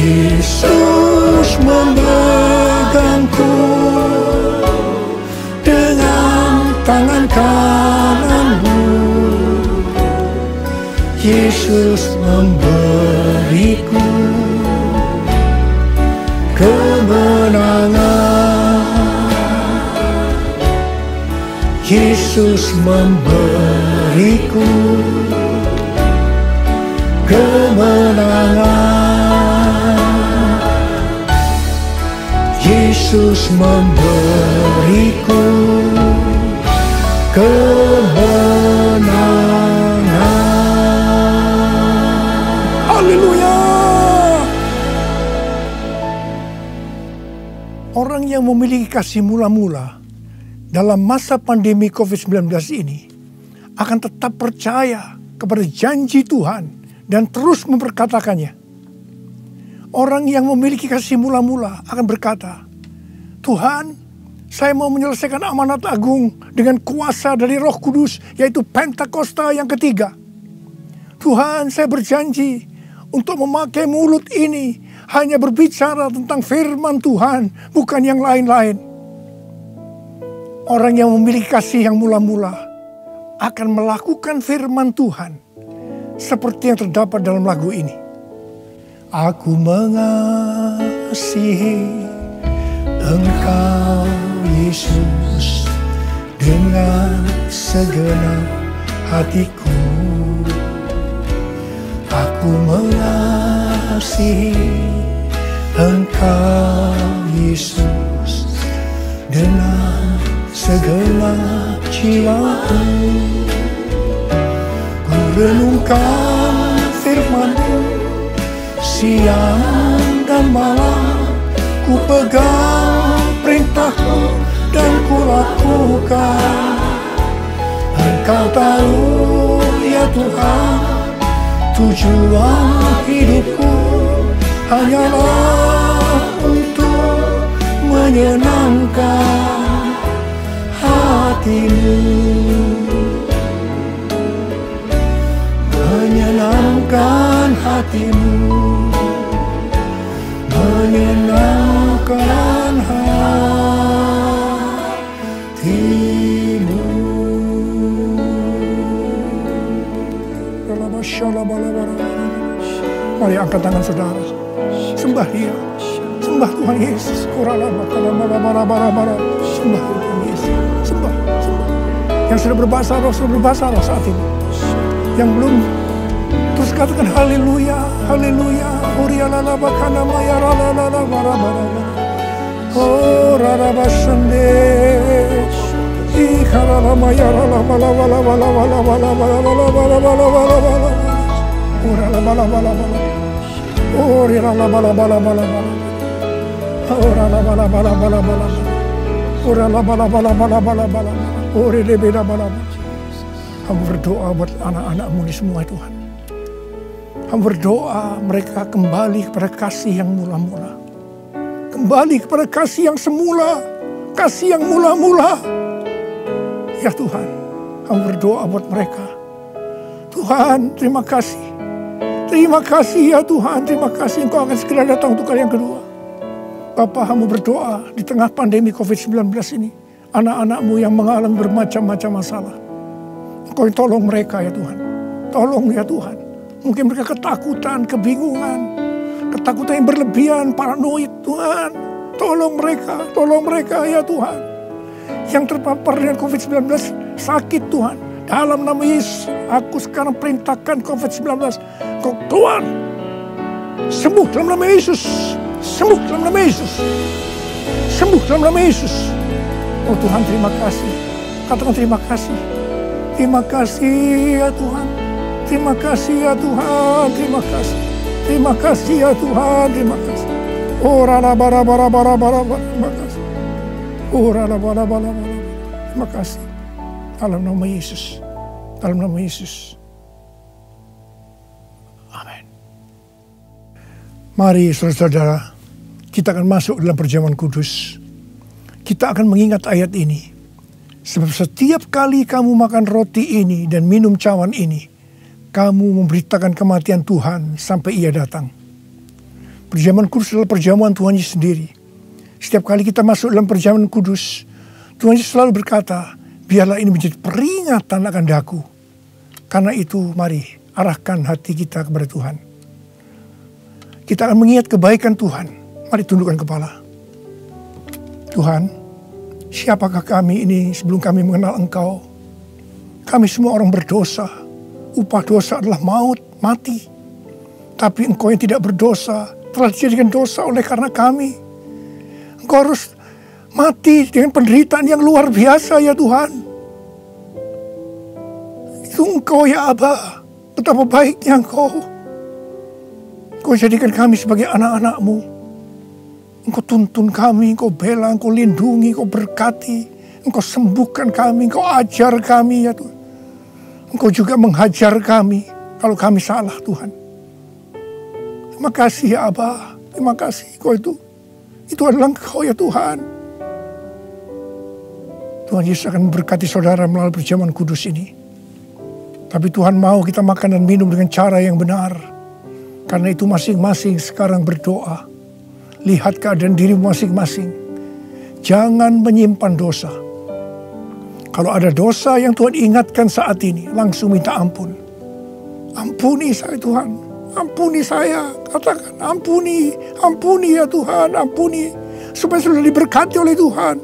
Yesus memegangku dengan tangan kanan-Mu. Yesus memberiku kemenangan. Yesus memberiku kemenangan. Yesus memberiku kemenangan. Haleluya. Orang yang memiliki kasih mula-mula dalam masa pandemi COVID-19 ini akan tetap percaya kepada janji Tuhan dan terus memperkatakannya. Orang yang memiliki kasih mula-mula akan berkata, Tuhan, saya mau menyelesaikan amanat agung dengan kuasa dari Roh Kudus, yaitu Pentakosta yang ketiga. Tuhan, saya berjanji untuk memakai mulut ini hanya berbicara tentang firman Tuhan, bukan yang lain-lain. orang yang memiliki kasih yang mula-mula akan melakukan firman Tuhan seperti yang terdapat dalam lagu ini. Aku mengasihi Engkau Yesus dengan segenap hatiku. Aku mengasihi Engkau Yesus dengan segenap jiwaku. Ku renungkan firman-Mu siang dan malam, ku pegang perintah-Mu dan ku lakukan. Engkau tahu ya Tuhan, tujuan hidupku hanyalah untuk menyenangkan hati-Mu, menyenangkan hati-Mu, menyenangkan hati-Mu. Mari angkat tangan saudara, sembah Dia, sembah Tuhan Yesus. Sembah Tuhan Yesus, sembah. Yang sudah berbahasa roh saat ini. Yang belum, terus katakan haleluya, haleluya. Oh rarabasande, ikhalalama yarala bala bala bala bala bala bala bala bala bala bala bala. Ora bala bala bala. Ora la bala bala bala bala. Ora la bala bala bala bala. Ora la bala bala bala bala bala. Ora de beda bala. Hamba berdoa buat anak-anak-Mu ini semua Tuhan. Hamba berdoa mereka kembali kepada kasih yang mula-mula. Kembali kepada kasih yang semula. Kasih yang mula-mula. Ya Tuhan, hamba berdoa buat mereka. Tuhan, terima kasih. Terima kasih ya Tuhan, terima kasih Engkau akan segera datang untuk kali yang kedua. Bapa, hamba berdoa di tengah pandemi COVID-19 ini. Anak-anak-Mu yang mengalami bermacam-macam masalah. Engkau tolong mereka ya Tuhan. Tolong ya Tuhan. Mungkin mereka ketakutan, kebingungan. Ketakutan yang berlebihan, paranoid Tuhan. Tolong mereka ya Tuhan. Yang terpapar dengan COVID-19 sakit Tuhan. Dalam nama Yesus, aku sekarang perintahkan COVID-19. Kau keluar. Sembuh dalam nama Yesus. Sembuh dalam nama Yesus. Sembuh dalam nama Yesus. Oh Tuhan, terima kasih. Katakan terima kasih. Terima kasih ya Tuhan. Terima kasih ya Tuhan. Terima kasih. Terima kasih ya Tuhan. Terima kasih. Oh rala bara bara bara bara. Terima kasih. Oh rala bara bara bara. Terima kasih. Dalam nama Yesus. Dalam nama Yesus. Amin. Mari saudara-saudara, kita akan masuk dalam perjamuan kudus. Kita akan mengingat ayat ini. Sebab setiap kali kamu makan roti ini dan minum cawan ini, kamu memberitakan kematian Tuhan sampai Ia datang. Perjamuan kudus adalah perjamuan Tuhan Yesus sendiri. Setiap kali kita masuk dalam perjamuan kudus, Tuhan Yesus selalu berkata, biarlah ini menjadi peringatan akan daku. Karena itu mari arahkan hati kita kepada Tuhan. Kita akan mengingat kebaikan Tuhan. Mari tundukkan kepala. Tuhan, siapakah kami ini sebelum kami mengenal Engkau? Kami semua orang berdosa. Upah dosa adalah maut, mati. Tapi Engkau yang tidak berdosa telah dijadikan dosa oleh karena kami. Engkau harus mati dengan penderitaan yang luar biasa ya Tuhan. Itu Engkau ya Aba. Betapa baiknya Engkau. Engkau jadikan kami sebagai anak-anak-Mu. Engkau tuntun kami, Engkau bela, Engkau lindungi, Engkau berkati. Engkau sembuhkan kami, Engkau ajar kami ya Tuhan. Engkau juga menghajar kami kalau kami salah Tuhan. Terima kasih ya Aba. Terima kasih Engkau itu adalah Engkau ya Tuhan. Tuhan Yesus akan memberkati saudara melalui perjamuan kudus ini. Tapi Tuhan mau kita makan dan minum dengan cara yang benar. Karena itu masing-masing sekarang berdoa. Lihat keadaan dirimu masing-masing. Jangan menyimpan dosa. Kalau ada dosa yang Tuhan ingatkan saat ini, langsung minta ampun. Ampuni saya Tuhan, ampuni saya. Katakan ampuni, ampuni ya Tuhan, ampuni. Supaya sudah diberkati oleh Tuhan.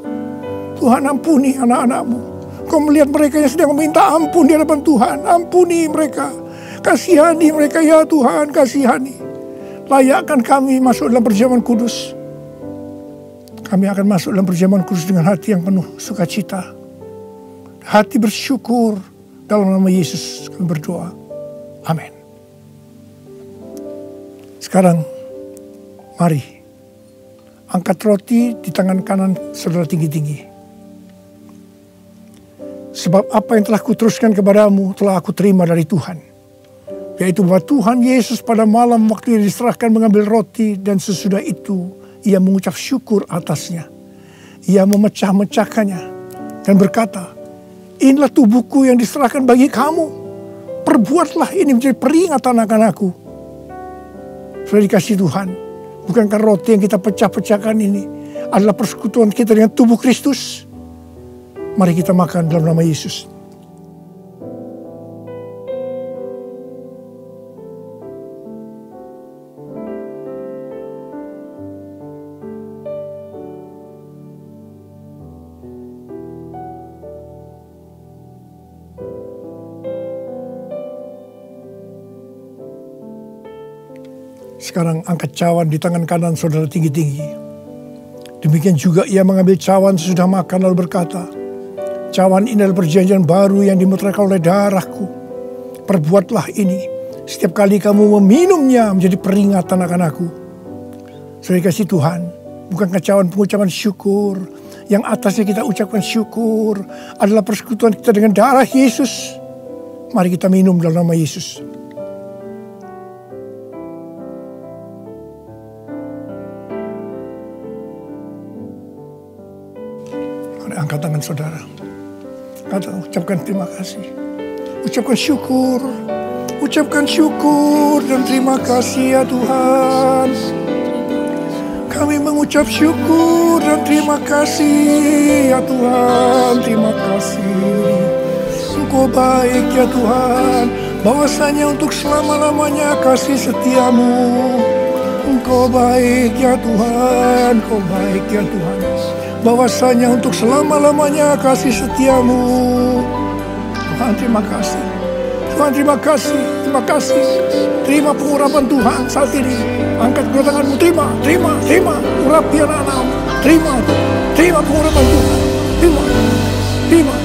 Tuhan ampuni anak-anak-Mu. Kau melihat mereka yang sedang meminta ampun di hadapan Tuhan. Ampuni mereka. Kasihani mereka ya Tuhan, kasihani. Layakkan kami masuk dalam perjamuan kudus. Kami akan masuk dalam perjamuan kudus dengan hati yang penuh sukacita. Hati bersyukur. Dalam nama Yesus kami berdoa. Amin. Sekarang mari angkat roti di tangan kanan saudara tinggi-tinggi. Sebab apa yang telah kuteruskan kepadamu telah aku terima dari Tuhan. Yaitu bahwa Tuhan Yesus pada malam waktu ia diserahkan mengambil roti dan sesudah itu ia mengucap syukur atasnya. Ia memecah-mecahkannya dan berkata, inilah tubuhku yang diserahkan bagi kamu. Perbuatlah ini menjadi peringatan akan aku. Sudah dikasih Tuhan. Bukankah roti yang kita pecah-pecahkan ini adalah persekutuan kita dengan tubuh Kristus? Mari kita makan dalam nama Yesus. Sekarang angkat cawan di tangan kanan saudara tinggi-tinggi. Demikian juga ia mengambil cawan sesudah makan lalu berkata, cawan ini adalah perjanjian baru yang dimeteraikan oleh darahku. Perbuatlah ini setiap kali kamu meminumnya menjadi peringatan akan aku. Saudara kasih Tuhan, bukankah cawan pengucapan syukur yang atasnya kita ucapkan syukur adalah persekutuan kita dengan darah Yesus? Mari kita minum dalam nama Yesus. Angkat tangan saudara. Ucapkan terima kasih. Ucapkan syukur. Ucapkan syukur dan terima kasih ya Tuhan. Kami mengucap syukur dan terima kasih ya Tuhan. Terima kasih. Engkau baik ya Tuhan. Bahwasanya untuk selama-lamanya kasih setiamu. Engkau baik ya Tuhan. Engkau baik ya Tuhan. Bahwasanya untuk selama-lamanya kasih setiamu. Tuhan terima kasih. Tuhan terima kasih. Terima kasih. Terima pengurapan Tuhan saat ini. Angkat kedua tanganmu. Terima. Urapi anak-anakmu. Terima pengurapan Tuhan. Terima. Terima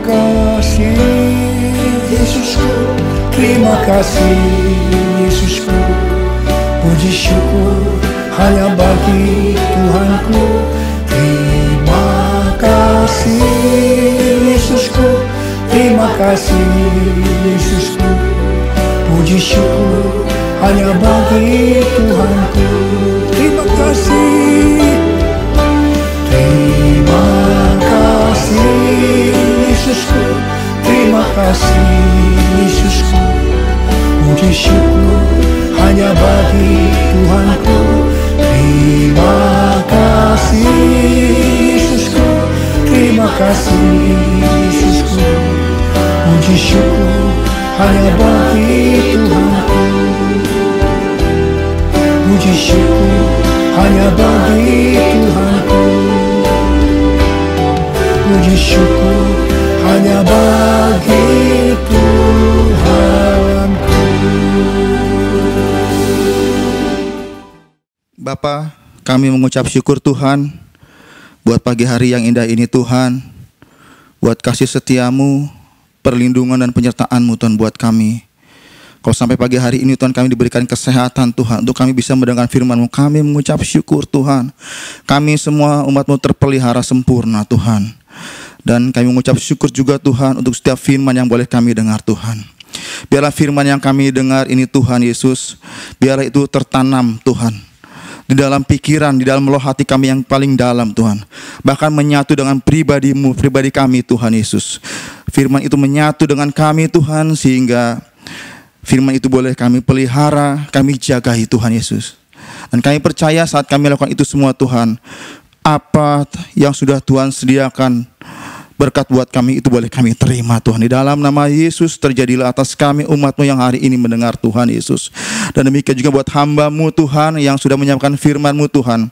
kasih Yesusku. Terima kasih Yesusku. Puji syukur hanya bagi Tuhanku. Terima kasih Yesusku. Terima kasih Yesusku. Puji syukur hanya bagi Tuhanku. Terima kasih. Terima kasih Yesusku. Terima kasih Yesusku. Puji syukur hanya bagi Tuhanku. Terima kasih Yesusku. Terima kasih Yesusku. Puji syukur hanya bagi Tuhanku. Puji syukur hanya bagi Tuhanku. Puji syukur hanya bagi Tuhanku. Bapa, kami mengucap syukur Tuhan buat pagi hari yang indah ini Tuhan, buat kasih setiamu, perlindungan dan penyertaan-Mu Tuhan buat kami. Kalau sampai pagi hari ini Tuhan kami diberikan kesehatan Tuhan, untuk kami bisa mendengar firman-Mu, kami mengucap syukur Tuhan. Kami semua umat-Mu terpelihara sempurna Tuhan. Dan kami mengucap syukur juga Tuhan untuk setiap firman yang boleh kami dengar Tuhan. Biarlah firman yang kami dengar ini Tuhan Yesus, biarlah itu tertanam Tuhan di dalam pikiran, di dalam loh hati kami yang paling dalam Tuhan. Bahkan menyatu dengan pribadi-Mu, pribadi kami Tuhan Yesus. Firman itu menyatu dengan kami Tuhan, sehingga firman itu boleh kami pelihara, kami jagai Tuhan Yesus. Dan kami percaya saat kami lakukan itu semua Tuhan, Apa yang sudah Tuhan sediakan berkat buat kami, itu boleh kami terima Tuhan. Di dalam nama Yesus, terjadilah atas kami umat-Mu yang hari ini mendengar Tuhan Yesus. Dan demikian juga buat hamba-Mu Tuhan yang sudah menyampaikan firman-Mu Tuhan.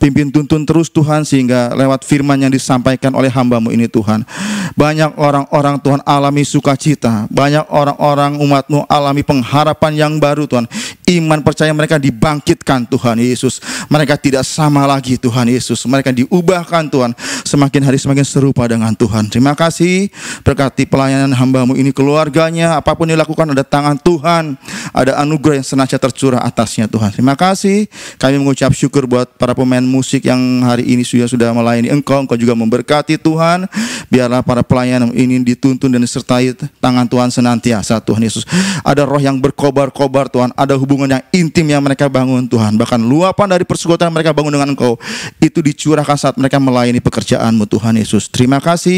Pimpin tuntun terus Tuhan, sehingga lewat firman yang disampaikan oleh hamba-Mu ini Tuhan, banyak orang-orang Tuhan alami sukacita. Banyak orang-orang umat-Mu alami pengharapan yang baru Tuhan. Iman percaya mereka dibangkitkan Tuhan Yesus. Mereka tidak sama lagi Tuhan Yesus. Mereka diubahkan Tuhan. Semakin hari semakin serupa dengan Tuhan. Terima kasih, berkati pelayanan hamba-Mu ini, keluarganya, apapun dilakukan ada tangan Tuhan, ada anugerah yang senantiasa tercurah atasnya Tuhan. Terima kasih, kami mengucap syukur buat para pemain musik yang hari ini sudah melayani Engkau juga memberkati Tuhan. Biarlah para pelayan ini dituntun dan disertai tangan Tuhan senantiasa Tuhan Yesus. Ada roh yang berkobar-kobar Tuhan, ada hubungan yang intim yang mereka bangun Tuhan. Bahkan luapan dari persekutuan mereka bangun dengan Engkau, itu dicurahkan saat mereka melayani pekerjaan-Mu Tuhan Yesus. Terima kasih.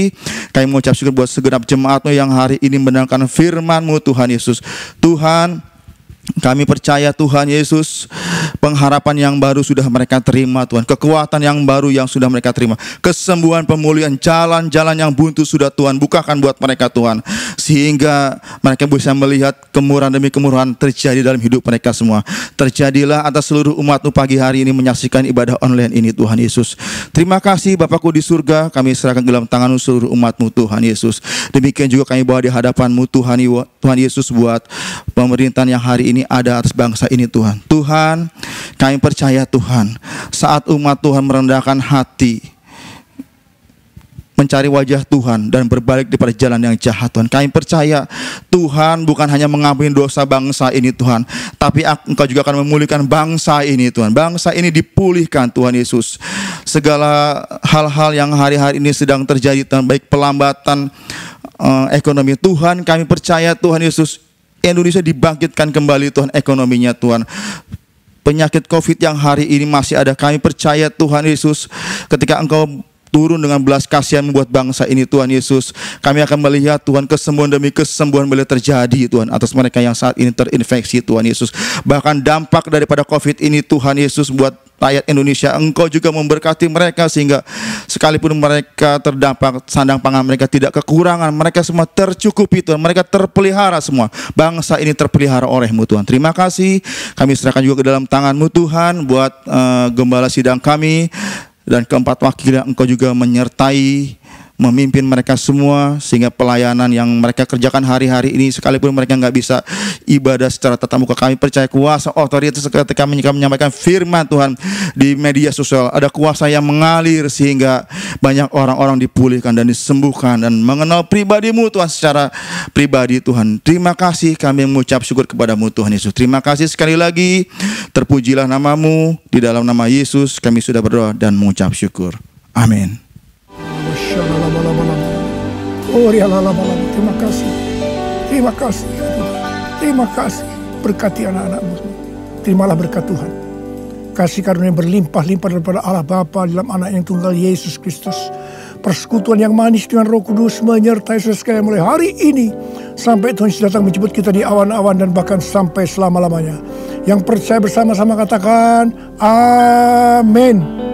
Kami mengucap syukur buat segenap jemaat-Mu yang hari ini mendengarkan firman-Mu Tuhan Yesus. Tuhan, kami percaya Tuhan Yesus, pengharapan yang baru sudah mereka terima Tuhan. Kekuatan yang baru yang sudah mereka terima. Kesembuhan, pemulihan, jalan-jalan yang buntu sudah Tuhan bukakan buat mereka Tuhan. Sehingga mereka bisa melihat kemurahan demi kemurahan terjadi dalam hidup mereka semua. Terjadilah atas seluruh umat-Mu pagi hari ini menyaksikan ibadah online ini Tuhan Yesus. Terima kasih Bapakku di surga, kami serahkan ke dalam tangan-Mu seluruh umat-Mu Tuhan Yesus. Demikian juga kami bawa di hadapan-Mu Tuhan Yesus buat pemerintahan yang hari ini ada atas bangsa ini Tuhan. Tuhan, kami percaya Tuhan, saat umat Tuhan merendahkan hati, mencari wajah Tuhan dan berbalik daripada jalan yang jahat Tuhan, kami percaya Tuhan bukan hanya mengampuni dosa bangsa ini Tuhan, tapi Engkau juga akan memulihkan bangsa ini Tuhan. Bangsa ini dipulihkan Tuhan Yesus. Segala hal-hal yang hari-hari ini sedang terjadi Tuhan, baik pelambatan ekonomi Tuhan, kami percaya Tuhan Yesus, Indonesia dibangkitkan kembali Tuhan ekonominya Tuhan. Penyakit COVID yang hari ini masih ada, kami percaya Tuhan Yesus, ketika Engkau turun dengan belas kasihan membuat bangsa ini Tuhan Yesus, kami akan melihat Tuhan kesembuhan demi kesembuhan boleh terjadi Tuhan atas mereka yang saat ini terinfeksi Tuhan Yesus. Bahkan dampak daripada COVID ini Tuhan Yesus buat rakyat Indonesia, Engkau juga memberkati mereka sehingga sekalipun mereka terdampak, sandang pangan mereka tidak kekurangan, mereka semua tercukupi Tuhan, mereka terpelihara semua. Bangsa ini terpelihara oleh-Mu Tuhan. Terima kasih, kami serahkan juga ke dalam tangan-Mu Tuhan buat gembala sidang kami dan keempat wakil yang Engkau juga menyertai, memimpin mereka semua, sehingga pelayanan yang mereka kerjakan hari-hari ini, sekalipun mereka nggak bisa ibadah secara tatap muka, kami percaya kuasa otoritas ketika menyampaikan firman Tuhan di media sosial, ada kuasa yang mengalir sehingga banyak orang-orang dipulihkan dan disembuhkan dan mengenal pribadi-Mu Tuhan secara pribadi Tuhan. Terima kasih, kami mengucap syukur kepada-Mu Tuhan Yesus. Terima kasih sekali lagi, terpujilah nama-Mu. Di dalam nama Yesus kami sudah berdoa dan mengucap syukur. Amin. Oh ya, terima kasih. Terima kasih. Terima kasih. Berkati anak-anak-Mu. Terimalah berkat Tuhan. Kasih karunia berlimpah-limpah daripada Allah Bapa dalam anak yang tunggal Yesus Kristus. Persekutuan yang manis dengan Roh Kudus menyertai saudara sekalian mulai hari ini sampai Tuhan Yesus datang menjemput kita di awan-awan dan bahkan sampai selama-lamanya. Yang percaya bersama-sama katakan amin.